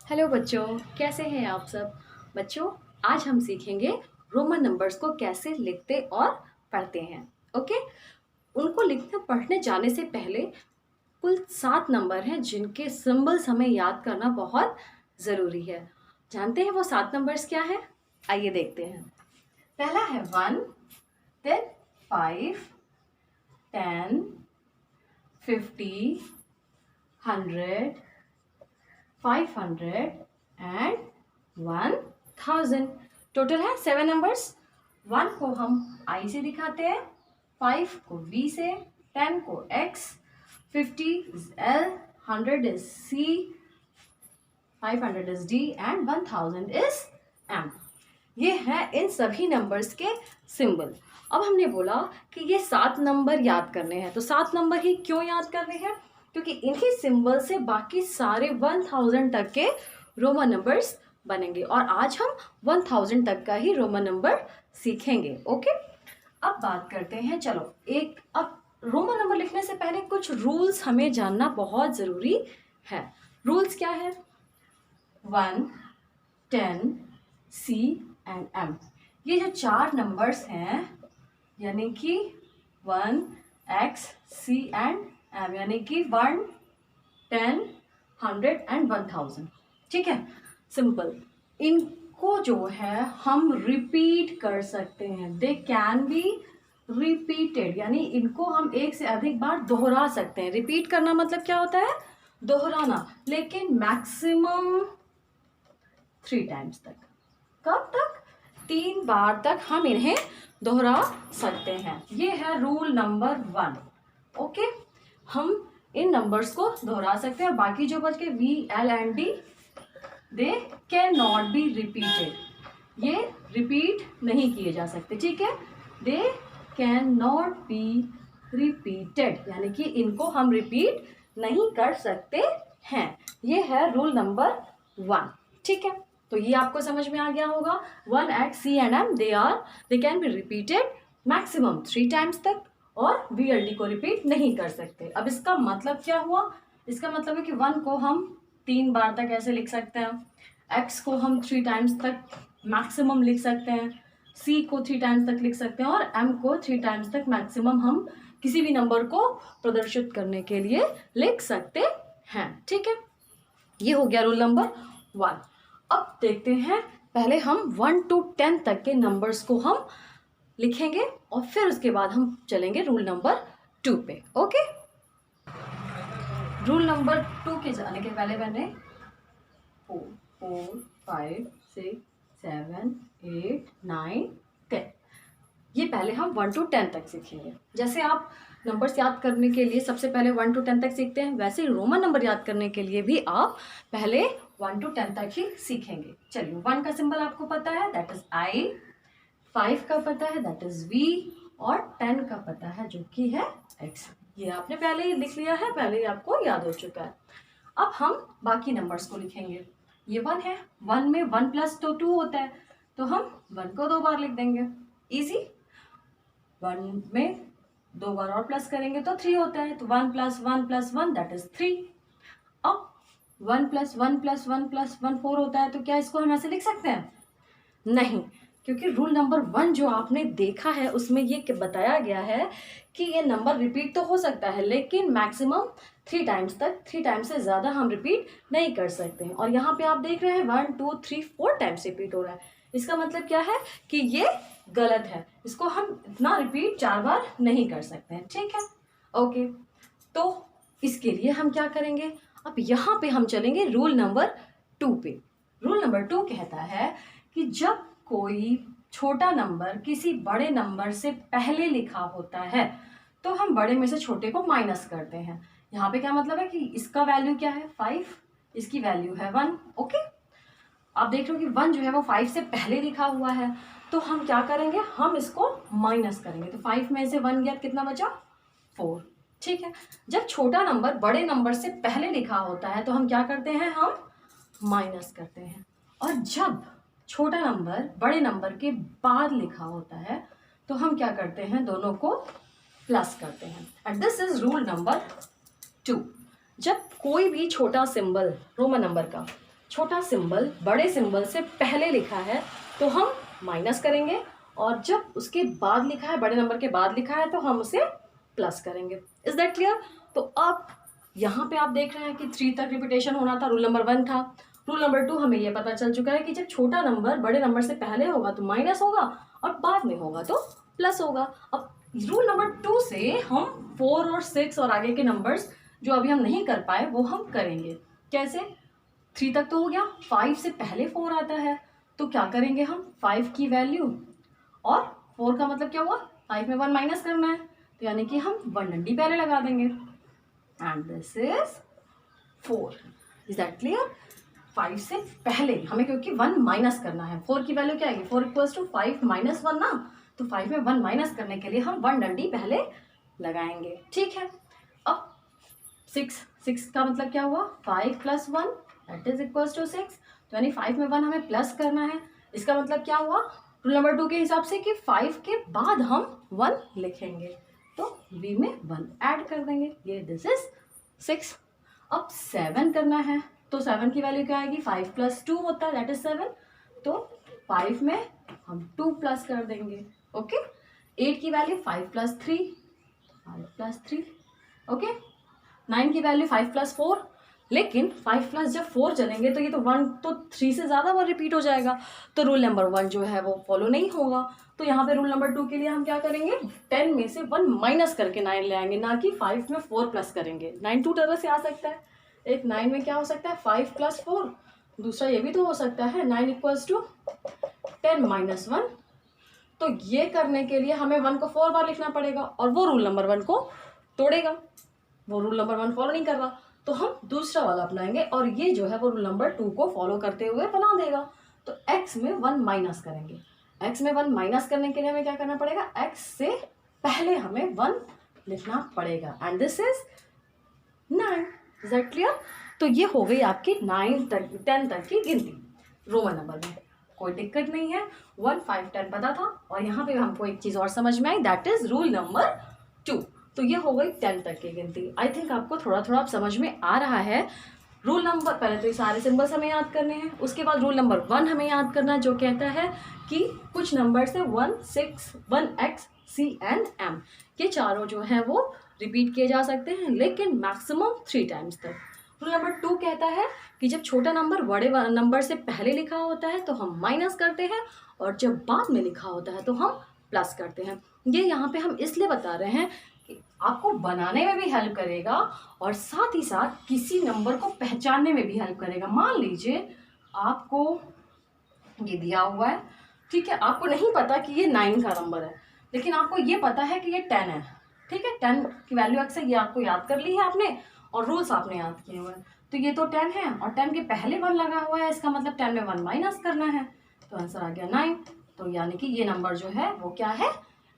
Hello बच्चों, कैसे हैं आप सब। बच्चों, आज हम सीखेंगे रोमन नंबर्स को कैसे लिखते और पढ़ते हैं। ओके, उनको लिखने पढ़ने जाने से पहले कुल 7 नंबर हैं जिनके सिंबल्स हमें याद करना बहुत ज़रूरी है। जानते हैं वो 7 नंबर्स क्या है? आइए देखते हैं। पहला है 1, देन 5, 10, 50, 100, 500 एंड 1000। टोटल है 7 नंबर्स। 1 को हम I से दिखाते हैं, 5 को V से, 10 को X, 50 is L, 100 is C, 500 is D and 1000 is M। ये है इन सभी नंबर्स के सिंबल। अब हमने बोला कि ये 7 नंबर याद करने हैं, तो 7 नंबर ही क्यों याद करने हैं? क्योंकि इन्हीं सिंबल से बाकी सारे 1000 तक के रोमन नंबर्स बनेंगे और आज हम 1000 तक का ही रोमन नंबर सीखेंगे। ओके, अब बात करते हैं। चलो अब रोमन नंबर लिखने से पहले कुछ रूल्स हमें जानना बहुत ज़रूरी है। रूल्स क्या है? 1, 10, C एंड M। ये जो 4 नंबर्स हैं यानी कि 1, X, C एंड M, यानी कि 1, 10, 100 एंड 1000। ठीक है, सिंपल। इनको जो है हम रिपीट कर सकते हैं। दे कैन बी रिपीटेड, यानी इनको हम एक से अधिक बार दोहरा सकते हैं। रिपीट करना मतलब क्या होता है? दोहराना, लेकिन मैक्सिमम 3 टाइम्स तक। कब तक? 3 बार तक हम इन्हें दोहरा सकते हैं। ये है रूल नंबर 1। ओके, हम इन नंबर्स को दोहरा सकते हैं। बाकी जो बच गए V, L and D, they can not be repeated. ये रिपीट नहीं किए जा सकते। ठीक है, they can not be repeated, यानी कि इनको हम रिपीट नहीं कर सकते हैं। ये है रूल नंबर 1। ठीक है, तो ये आपको समझ में आ गया होगा। 1, X, C and M they can be repeated maximum 3 times तक, और VLD को रिपीट नहीं कर सकते। अब इसका मतलब क्या हुआ? इसका मतलब है कि 1 को हम 3 बार तक ऐसे लिख सकते हैं, X को हम 3 टाइम्स तक मैक्सिमम लिख सकते हैं, C को 3 टाइम्स तक लिख सकते हैं, और M को 3 टाइम्स तक मैक्सिमम हम किसी भी नंबर को प्रदर्शित करने के लिए लिख सकते हैं। ठीक है, ये हो गया रूल नंबर 1। अब देखते हैं, पहले हम 1 to 10 तक के नंबर्स को हम लिखेंगे और फिर उसके बाद हम चलेंगे रूल नंबर 2 पे। ओके, रूल नंबर 2 के जाने के पहले मैंने 4, 5, 6, 7, 8, 9, 10, ये पहले हम 1 to 10 तक सीखेंगे। जैसे आप नंबर्स याद करने के लिए सबसे पहले 1 to 10 तक सीखते हैं, वैसे ही रोमन नंबर याद करने के लिए भी आप पहले 1 to 10 तक ही सीखेंगे। चलिए, 1 का सिंबल आपको पता है, दैट इज I, 5 का पता है, दैट इज V, और 10 का पता है जो कि है X। ये आपने पहले ही लिख लिया है, पहले ही आपको याद हो चुका है। अब हम बाकी नंबर्स को लिखेंगे। ये 1 है, 1 में 1 प्लस तो 2 होता है, तो हम 1 को 2 बार लिख देंगे। इजी। 1 में 2 बार और प्लस करेंगे तो 3 होता है, तो 1 + 1 + 1 दैट इज 3। अब 1 + 1 + 1 + 1 4 होता है, तो क्या इसको हम ऐसे लिख सकते हैं? नहीं, क्योंकि रूल नंबर 1 जो आपने देखा है उसमें ये बताया गया है कि ये नंबर रिपीट तो हो सकता है, लेकिन मैक्सिमम 3 टाइम्स तक, 3 टाइम्स से ज़्यादा हम रिपीट नहीं कर सकते हैं। और यहाँ पे आप देख रहे हैं 1, 2, 3, 4 टाइम्स रिपीट हो रहा है। इसका मतलब क्या है कि ये गलत है, इसको हम इतना रिपीट 4 बार नहीं कर सकते हैं। ठीक है, ओके, तो इसके लिए हम क्या करेंगे? अब यहाँ पे हम चलेंगे रूल नंबर 2 पे। रूल नंबर 2 कहता है कि जब कोई छोटा नंबर किसी बड़े नंबर से पहले लिखा होता है तो हम बड़े में से छोटे को माइनस करते हैं। यहाँ पे क्या मतलब है कि इसका वैल्यू क्या है? 5, इसकी वैल्यू है 1। ओके, आप देख रहे हो कि 1 जो है वो 5 से पहले लिखा हुआ है, तो हम क्या करेंगे? हम इसको माइनस करेंगे। तो 5 में से 1 गया, कितना बचा? 4। ठीक है, जब छोटा नंबर बड़े नंबर से पहले लिखा होता है तो हम क्या करते हैं? हम माइनस करते हैं। और जब छोटा नंबर बड़े नंबर के बाद लिखा होता है तो हम क्या करते हैं? दोनों को प्लस करते हैं। And this is rule number 2। जब कोई भी छोटा सिंबल रोमन नंबर का छोटा सिंबल बड़े सिंबल से पहले लिखा है तो हम माइनस करेंगे, और जब उसके बाद लिखा है, बड़े नंबर के बाद लिखा है, तो हम उसे प्लस करेंगे। Is that clear? तो अब यहाँ पे आप देख रहे हैं कि 3 तक रिपीटेशन होना था, रूल नंबर 1 था। रूल नंबर 2 हमें ये पता चल चुका है कि जब छोटा नंबर बड़े नंबर से पहले होगा तो माइनस होगा, और बाद में होगा तो प्लस होगा। अब रूल नंबर 2 से हम 4 और 6 और आगे के नंबर्स जो अभी हम नहीं कर पाए वो हम करेंगे। कैसे? 3 तक तो हो गया, 5 से पहले 4 आता है, तो क्या करेंगे हम? 5 की वैल्यू और 4 का मतलब क्या हुआ? 5 में 1 माइनस करना है, तो यानी कि हम 1 डंडी पहले लगा देंगे, and this is 4। Is that clear? 5 से पहले हमें, क्योंकि 1 माइनस करना है, 4 की वैल्यू क्या आएगी? 4 इक्वल्स टू 5 माइनस 1 ना, तो 5 में 1 माइनस करने के लिए हम 1 डंडी पहले लगाएंगे। ठीक है। अब 6 का मतलब क्या हुआ? 5 plus 1 that is equals to 6, तो यानी 5 में 1 हमें प्लस करना है। इसका मतलब क्या हुआ रूल नंबर 2 के हिसाब से कि 5 के बाद हम 1 लिखेंगे, तो v में 1 ऐड कर देंगे, ये दिस इज 6। अब 7 करना है, तो 7 की वैल्यू क्या आएगी? 5 प्लस 2 होता है दैट इज 7, तो 5 में हम 2 प्लस कर देंगे। ओके। 8 की वैल्यू 5 प्लस 3, 5 प्लस 3। ओके। 9 की वैल्यू 5 प्लस 4, लेकिन 5 प्लस जब 4 चलेंगे तो ये तो 1 तो 3 से ज़्यादा बार रिपीट हो जाएगा, तो रूल नंबर 1 जो है वो फॉलो नहीं होगा। तो यहाँ पे रूल नंबर 2 के लिए हम क्या करेंगे? 10 में से 1 माइनस करके 9 ले आएंगे, ना कि 5 में 4 प्लस करेंगे। 9 2 तरह से आ सकता है, एक 9 में क्या हो सकता है? 5 प्लस 4, दूसरा ये भी तो हो सकता है 9 इक्वल्स टू 10 माइनस 1। तो ये करने के लिए हमें 1 को 4 बार लिखना पड़ेगा, और वो रूल नंबर 1 को तोड़ेगा, वो रूल नंबर 1 फॉलो नहीं कर रहा, तो हम दूसरा वाला अपनाएंगे, और ये जो है वो रूल नंबर 2 को फॉलो करते हुए बना देगा। तो x में 1 माइनस करेंगे, x में 1 माइनस करने के लिए हमें क्या करना पड़ेगा? x से पहले हमें 1 लिखना पड़ेगा, and this is 9। Is that clear? तो ये हो गई आपकी 9 तक 10 तक की गिनती रोमन नंबर में, कोई दिक्कत नहीं है। 1 5 10 पता था, और यहाँ पे हमको एक चीज़ और समझ में आई, दैट इज रूल नंबर 2। तो ये हो गई 10 तक की गिनती। आई थिंक आपको थोड़ा थोड़ा समझ में आ रहा है। रूल नंबर, पहले तो ये सारे सिंबल्स हमें याद करने हैं, उसके बाद रूल नंबर 1 हमें याद करना है, जो कहता है कि कुछ नंबर से 1 6 1 x c एंड m, ये चारों जो हैं वो रिपीट किए जा सकते हैं, लेकिन मैक्सिमम 3 टाइम्स तक। रूल नंबर 2 कहता है कि जब छोटा नंबर बड़े नंबर से पहले लिखा होता है तो हम माइनस करते हैं, और जब बाद में लिखा होता है तो हम प्लस करते हैं। ये यहाँ पे हम इसलिए बता रहे हैं कि आपको बनाने में भी हेल्प करेगा, और साथ ही साथ किसी नंबर को पहचानने में भी हेल्प करेगा। मान लीजिए आपको ये दिया हुआ है, ठीक है, आपको नहीं पता कि ये 9 का नंबर है, लेकिन आपको ये पता है कि ये 10 है, ठीक है, 10 की वैल्यू एक्स है, ये आपको याद कर ली है आपने, और रूल्स आपने याद किए हुए हैं। तो ये तो 10 है, और 10 के पहले 1 लगा हुआ है, इसका मतलब 10 में 1 माइनस करना है, तो आंसर आ गया 9। तो यानी कि ये नंबर जो है वो क्या है?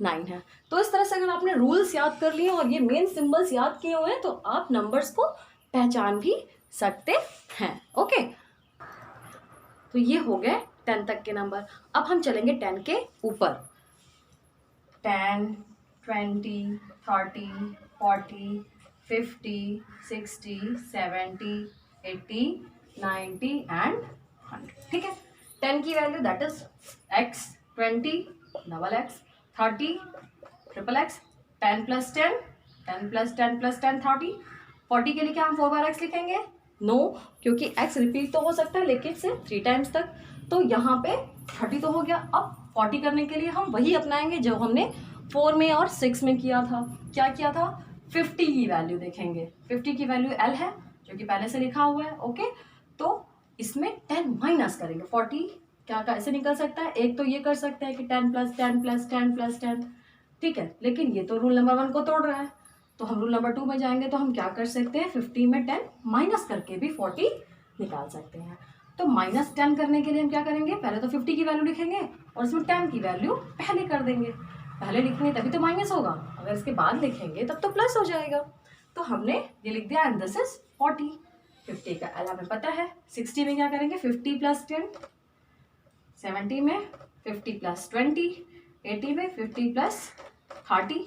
9 है। तो इस तरह से अगर आपने रूल्स याद कर लिए और ये मेन सिंबल्स याद किए हुए हैं, तो आप नंबर्स को पहचान भी सकते हैं। ओके, तो ये हो गए 10 तक के नंबर। अब हम चलेंगे 10 के ऊपर। 10 20 30 40 50 60 70 80 90 एंड 100। ठीक है, 10 की value that is x, 20 double x, 30 triple x, 10 plus 10 10 plus 10 plus 10 30। 40 के लिए क्या हम 4 बार x लिखेंगे? नो, क्योंकि x रिपीट तो हो सकता है लेकिन सिर्फ 3 टाइम्स तक, तो यहाँ पे 30 तो हो गया। अब 40 करने के लिए हम वही अपनाएंगे जो हमने 4 में और 6 में किया था। क्या किया था? 50 की वैल्यू देखेंगे। 50 की वैल्यू l है जो कि पहले से लिखा हुआ है। ओके, तो इसमें 10 माइनस करेंगे। 40 क्या कैसे निकल सकता है? एक तो ये कर सकते हैं कि 10 प्लस 10 प्लस 10 प्लस 10, ठीक है, लेकिन ये तो रूल नंबर 1 को तोड़ रहा है, तो हम रूल नंबर 2 में जाएंगे तो हम क्या कर सकते हैं? 50 में 10 माइनस करके भी 40 निकाल सकते हैं। तो माइनस 10 करने के लिए हम क्या करेंगे? पहले तो 50 की वैल्यू लिखेंगे और इसमें 10 की वैल्यू पहले कर देंगे। पहले लिखेंगे तभी तो माइनस होगा, अगर इसके बाद लिखेंगे तब तो प्लस हो जाएगा। तो हमने ये लिख दिया एंड दिस इज 40। 50 का एल हमें पता है। 60 में क्या करेंगे? 50 प्लस 10, 70 में 50 प्लस 20, 80 में 50 प्लस 30।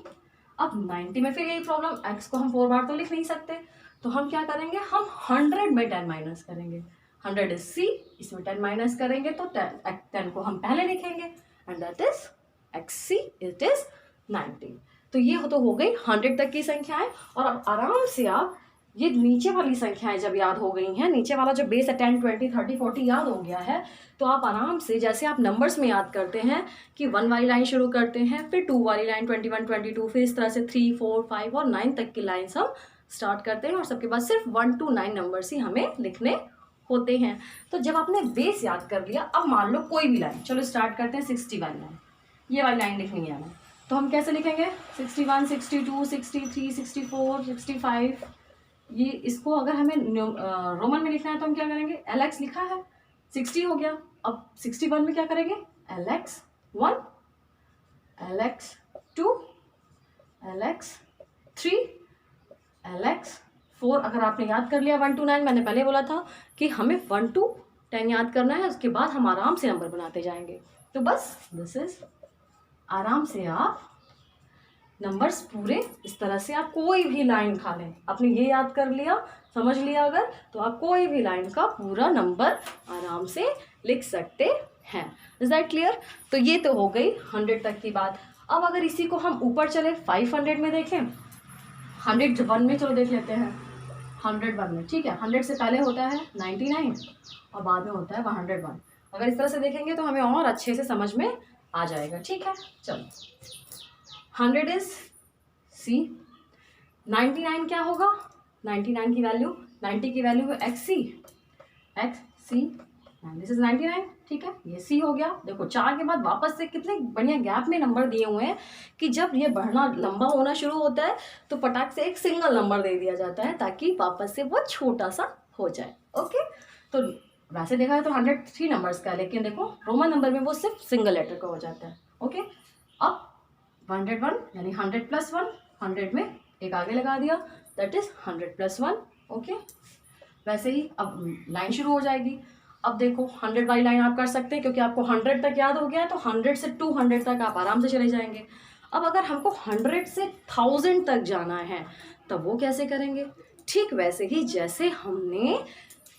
अब 90 में फिर यही प्रॉब्लम, x को हम 4 बार तो लिख नहीं सकते, तो हम क्या करेंगे? हम 100 में 10 माइनस करेंगे। 100 इज C, इसमें 10 माइनस करेंगे तो 10 को हम पहले लिखेंगे and that is XC, it is 90। तो ये तो हो गई 100 तक की संख्याएं। और अब आराम से आप ये नीचे वाली संख्याएं जब याद हो गई हैं, नीचे वाला जो बेस है 10, 20, 30, 40 याद हो गया है, तो आप आराम से जैसे आप नंबर्स में याद करते हैं कि 1 वाली लाइन शुरू करते हैं, फिर 2 वाली लाइन 21, 22, फिर इस तरह से 3, 4, 5 और 9 तक की लाइन्स हम स्टार्ट करते हैं और सबके बाद सिर्फ 1 to 9 नंबर्स ही हमें लिखने होते हैं। तो जब आपने बेस याद कर लिया, अब मान लो कोई भी लाइन, चलो स्टार्ट करते हैं 60 वाली लाइन, ये वाली लाइन लिखनी है हमें, तो हम कैसे लिखेंगे 61, 62, 63, 64, 65, ये इसको अगर हमें रोमन में लिखना है तो हम क्या करेंगे, LX लिखा है 60 हो गया, अब 61 में क्या करेंगे LX1, LX2, LX3, LX4। अगर आपने याद कर लिया 1 to 9, मैंने पहले बोला था कि हमें 1 to 10 याद करना है, उसके बाद हम आराम से नंबर बनाते जाएंगे। तो बस दिस इज, आराम से आप नंबर्स पूरे इस तरह से आप कोई भी लाइन खा लें, आपने ये याद कर लिया, समझ लिया अगर, तो आप कोई भी लाइन का पूरा नंबर आराम से लिख सकते हैं। Is that clear? तो ये तो हो गई 100 तक की बात। अब अगर इसी को हम ऊपर चले 500 में देखें, 101 में चलो देख लेते हैं, 101 में, ठीक है, 100 से पहले होता है 99 और बाद में होता है 101। अगर इस तरह से देखेंगे तो हमें और अच्छे से समझ में आ जाएगा, ठीक है। चलो 100 इज C, 99 क्या होगा, 99 की वैल्यू, 90 की वैल्यू है XC, दिस इज 99, ठीक है, ये C हो गया। देखो 4 के बाद वापस से कितने बढ़िया गैप में नंबर दिए हुए हैं कि जब ये बढ़ना लंबा होना शुरू होता है तो फटाक से एक सिंगल नंबर दे दिया जाता है ताकि वापस से वो छोटा सा हो जाए। ओके, तो वैसे देखा है तो 103 नंबर्स का है, लेकिन देखो रोमन नंबर में वो सिर्फ सिंगल लेटर का हो जाता है। ओके, अब 101 यानी 100 + 1, 100 में एक आगे लगा दिया, दैट इज 100 + 1। ओके, वैसे ही अब लाइन शुरू हो जाएगी। अब देखो 100 वाली लाइन आप कर सकते हैं क्योंकि आपको 100 तक याद हो गया है, तो 100 से 200 तक आप आराम से चले जाएंगे। अब अगर हमको 100 से 1000 तक जाना है तब वो कैसे करेंगे, ठीक वैसे ही जैसे हमने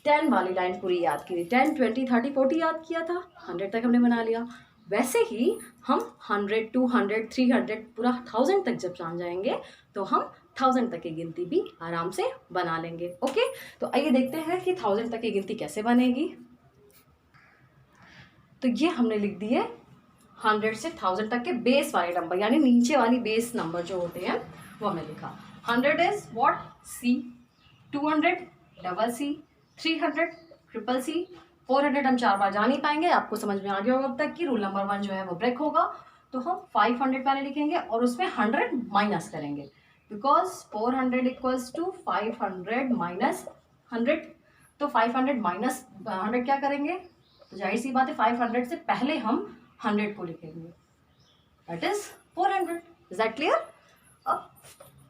10 वाली लाइन पूरी याद की थी, 10, 20, 30, 40 याद किया था, 100 तक हमने बना लिया। वैसे ही हम 100, 200, 300 पूरा 1000 तक जब जान जाएंगे तो हम 1000 तक की गिनती भी आराम से बना लेंगे। ओके, तो आइए देखते हैं कि 1000 तक की गिनती कैसे बनेगी। तो ये हमने लिख दिए 100 से 1000 तक के बेस वाले नंबर, यानी नीचे वाली बेस नंबर जो होते हैं वो हमने लिखा। 100 is what, C, 200 double C, 300 triple C, 400 हम 4 बार जा नहीं पाएंगे, आपको समझ में आ गया होगा अब तक कि रूल नंबर 1 जो है वो ब्रेक होगा। तो हम 500 पहले लिखेंगे और उसमें 100 माइनस करेंगे, बिकॉज 400 इक्वल्स टू 500 माइनस 100। तो 500 माइनस 100 क्या करेंगे, तो जाहिर सी बात है 500 से पहले हम 100 को लिखेंगे, that is 400। Is that clear? अब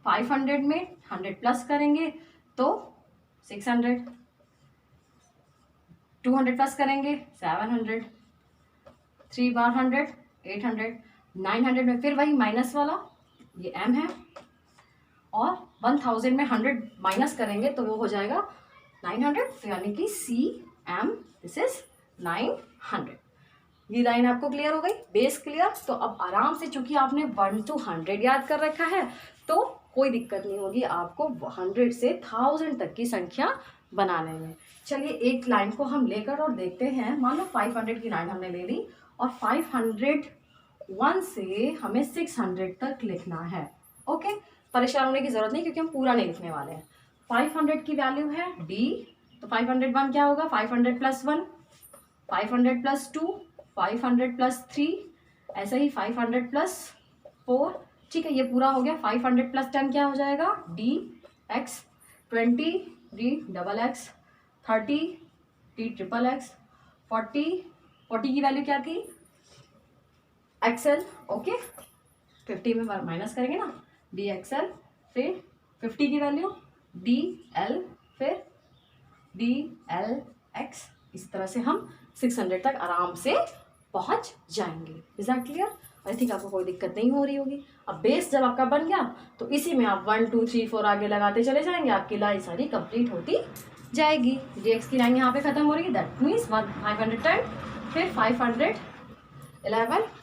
500 में 100 प्लस करेंगे तो 600, 200 प्लस करेंगे 700, 3 बार 100, 800, 900 में फिर वही माइनस वाला, ये M है, और 1000 में 100 माइनस करेंगे तो वो हो जाएगा 900, यानी कि CM, दिस इज 900। ये लाइन आपको क्लियर हो गई, बेस क्लियर। तो अब आराम से, चूंकि आपने 1 to 100 याद कर रखा है तो कोई दिक्कत नहीं होगी आपको 100 से 1000 तक की संख्या बनाने में। चलिए एक लाइन को हम लेकर और देखते हैं। मान लो 500 की लाइन हमने ले ली और 501 से हमें 600 तक लिखना है। ओके, परेशान होने की जरूरत नहीं क्योंकि हम पूरा नहीं लिखने वाले हैं। 500 की वैल्यू है D, तो 501 क्या होगा, 500 + 1, 500 + 2, 500 + 3, ऐसे ही 500 + 4, ठीक है, ये पूरा हो गया। 500 + 10 क्या हो जाएगा, DX, 20 DXX, 30 TXXX, 40 की वैल्यू क्या थी, XL। ओके, 50 में माइनस करेंगे ना, DXL, फिर 50 की वैल्यू DL, फिर DLX। इस तरह से हम 600 तक आराम से पहुंच जाएंगे। Is that clear? I think आपको कोई दिक्कत नहीं हो रही होगी। अब बेस जब आपका बन गया तो इसी में आप 1 2 3 4 आगे लगाते चले जाएंगे, आपकी लाइन सारी कंप्लीट होती जाएगी। dx की लाइन यहाँ पे ख़त्म हो रही है, दैट मीन्स 510, फिर 511,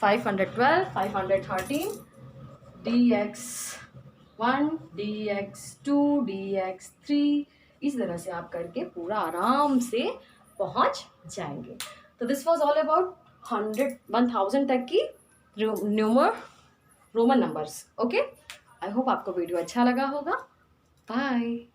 512, 513, dx1, dx2, dx3, इस तरह से आप करके पूरा आराम से पहुंच जाएंगे। तो दिस वॉज ऑल अबाउट 1000 तक की Roman numbers. Okay, I hope आपको वीडियो अच्छा लगा होगा। बाय।